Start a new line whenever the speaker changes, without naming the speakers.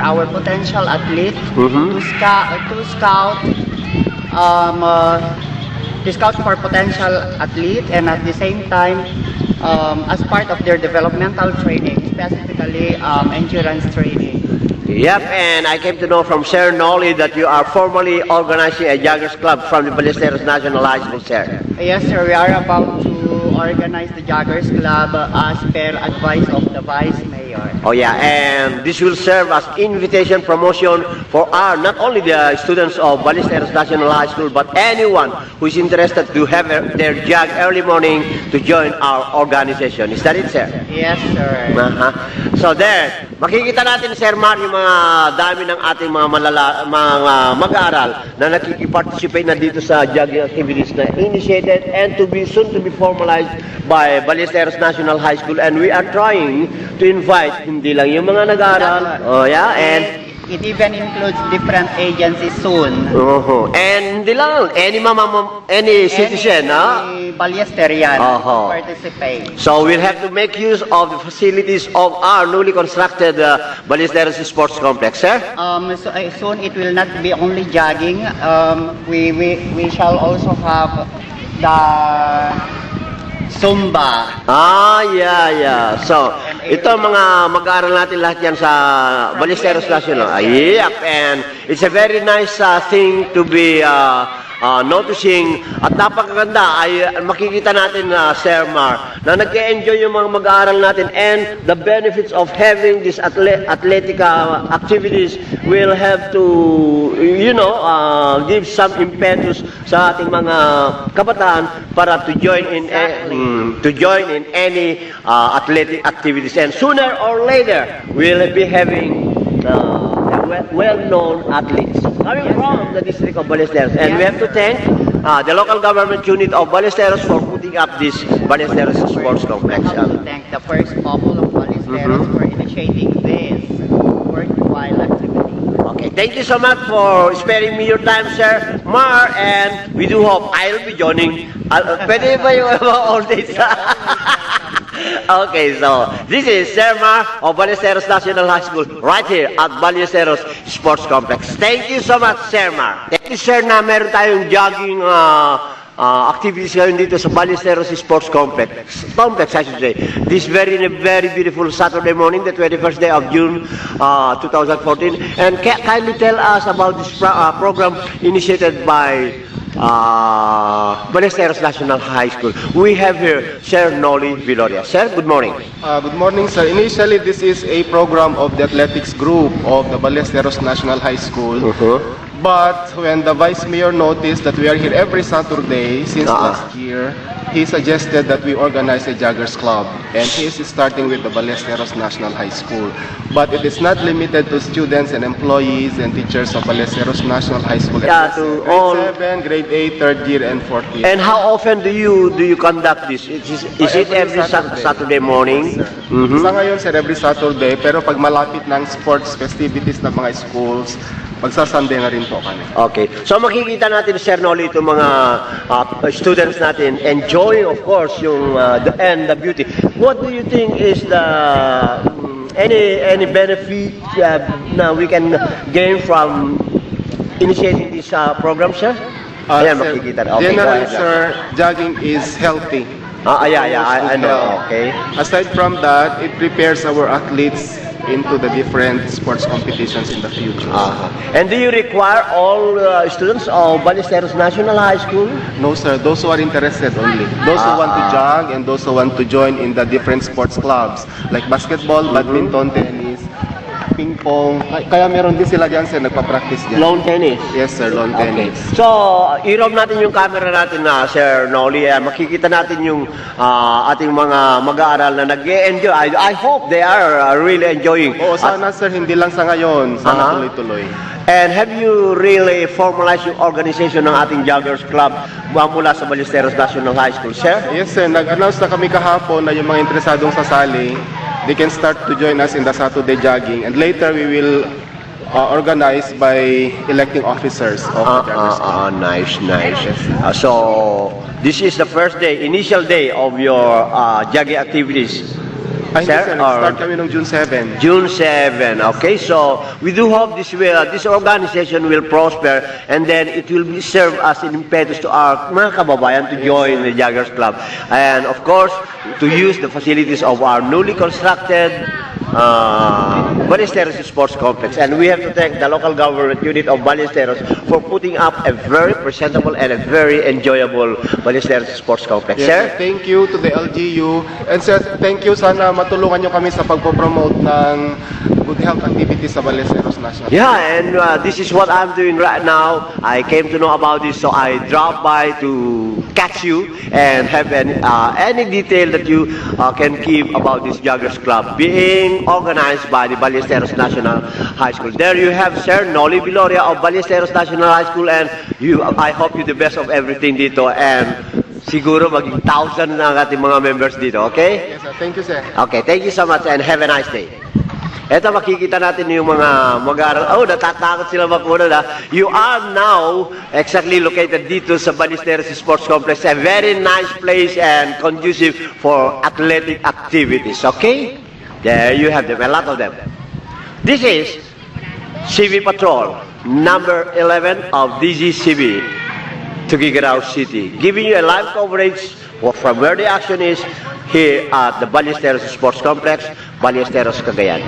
our potential athlete
Mhm.
um, uh, to scout for potential athlete, and at the same time as part of their developmental training, specifically endurance training.
Yep, and I came to know from Sir Nolly that you are formally organizing a Joggers Club from the Ballesteros National High School, sir.
Yes, sir, we are about to organize the Joggers Club as per advice of the Vice Mayor.
Oh yeah, and this will serve as invitation promotion for our, not only the students of Ballesteros National High School, but anyone who is interested to have their jog early morning to join our organization. Is that it, sir?
Yes, sir.
So there, makikita natin, Sir Mar, yung mga dami ng ating mga mga mag-aaral na nakikiparticipate na dito sa jogging activities na initiated and to be soon to be formalized by Ballesteros National High School, and we are trying to invite hindi lang yung mga nag-aaral, oh yeah, and
it even includes different agencies soon.
and hindi lang any citizen,
Any Ballesterian participate.
So we'll have to make use of the facilities of our newly constructed Ballesteros Sports Complex, sir.
Soon it will not be only jogging. We shall also have the Zumba.
Yeah. So, ito mga mag-aaral natin lahat yan sa Ballesteros National. Yep, and it's a very nice thing to be noticing, at napakaganda ay makikita natin, Sir Mar, na nag-enjoy yung mga mag-aaral natin, and the benefits of having these athletic activities will have to, give some impetus sa ating mga kabataan para to join in any athletic activities, and sooner or later we'll be having well-known athletes coming from the district of Ballesteros, and we have to thank the local government unit of Ballesteros for putting up this Ballesteros Sports Complex.
I want to thank the first couple of Ballesteros for initiating this worthwhile activity.
Okay, thank you so much for sparing me your time, Sir Mar, and we do hope I'll be joining. Pwede ba yung all days? Okay, so this is Sir Mar of Ballesteros National High School right here at Ballesteros Sports Complex. Thank you so much, Sir Mar. Thank you, sir, na meron tayong jogging activities ngayon dito sa Ballesteros Sports Complex, I should say. This very beautiful Saturday morning, the 21st day of June 2014. And kindly tell us about this program initiated by Ballesteros National High School. We have here Sir Nolly Viloria. Sir, good morning.
Good morning, sir. Initially, this is a program of the athletics group of the Ballesteros National High School. But when the Vice Mayor noticed that we are here every Saturday since last year, he suggested that we organize a Joggers Club. And he is starting with the Ballesteros National High School. But it is not limited to students and employees and teachers of Ballesteros National High School.
Yeah, to all.
Grade 7, grade 8, 3rd year, and 4th year.
And how often do you conduct this? Is it every Saturday morning?
Sa ngayon, sir, every Saturday. Pero pag malapit ng sports festivities ng mga schools, magsa-Sunday na rin po kami.
Okay. So makikita natin, Sir Nolly, itong mga students natin enjoying, of course, yung the beauty. What do you think is the any benefit na we can gain from initiating this program, sir? Ayan,
Sir,
makikita. Okay,
generally,
go ahead.
sir, jogging is healthy.
I know. Okay.
Aside from that, it prepares our athletes into the different sports competitions in the future.
And do you require all students of Ballesteros National High School?
No, sir. Those who are interested only. Those who want to jog and those who want to join in the different sports clubs like basketball, badminton, tennis, ping pong. Kaya meron din sila dyan, sir, nagpa-practice dyan.
Lawn tennis?
Yes, sir, lawn tennis.
So, i-roll natin yung camera natin na Sir Nolly. Makikita natin yung ating mga mag-aaral na nag-enjoy. I hope they are really enjoying.
Oo, sana, sir, hindi lang sa ngayon. Sana tuloy-tuloy.
And have you really formalized yung organization ng ating Joggers Club mula sa Ballesteros National High School, sir?
Yes, sir. Nag-announce na kami kahapon na yung mga interesadong sasali, they can start to join us in the Saturday jogging. And later, we will organize by electing officers of the Joggers Club.
Nice. So, this is the first day, initial day of your jogging activities.
Ay, hindi,
Sir,
sir.
or-
Start kami noong June 7.
June 7. Okay, so we do hope this organization will prosper and then it will be serve as an impetus to our mga kababayan to join the Joggers Club. And of course, to use the facilities of our newly constructed Ballesteros Sports Complex. And we have to thank the local government unit of Ballesteros for putting up a very presentable and a very enjoyable Ballesteros Sports Complex.
Yes,
Sir?
sir. Thank you to the LGU. And sir, thank you. Sana matulungan nyo kami sa pagpopromote ng good health activities sa Ballesteros National.
Yeah, and this is what I'm doing right now. I came to know about this, so I dropped by to catch you and have any detail that you can give about this Joggers Club being organized by the Ballesteros National High School. There you have Sir Noli Viloria of Ballesteros National High School, and I hope you the best of everything dito, and siguro maging 1,000 na ang ating mga members dito, okay?
Yes, sir. Thank you, sir.
Okay, thank you so much and have a nice day. Ito, makikita natin yung mga mag-aaral. Oh, natatakot sila makuna na. You are now exactly located dito sa Ballesteros Sports Complex. A very nice place and conducive for athletic activities. Okay? There you have them, a lot of them. This is CV Patrol, number 11 of DGCB, Tuguegarao City, giving you a live coverage from where the action is here at the Ballesteros Sports Complex, Ballesteros, Cagayan.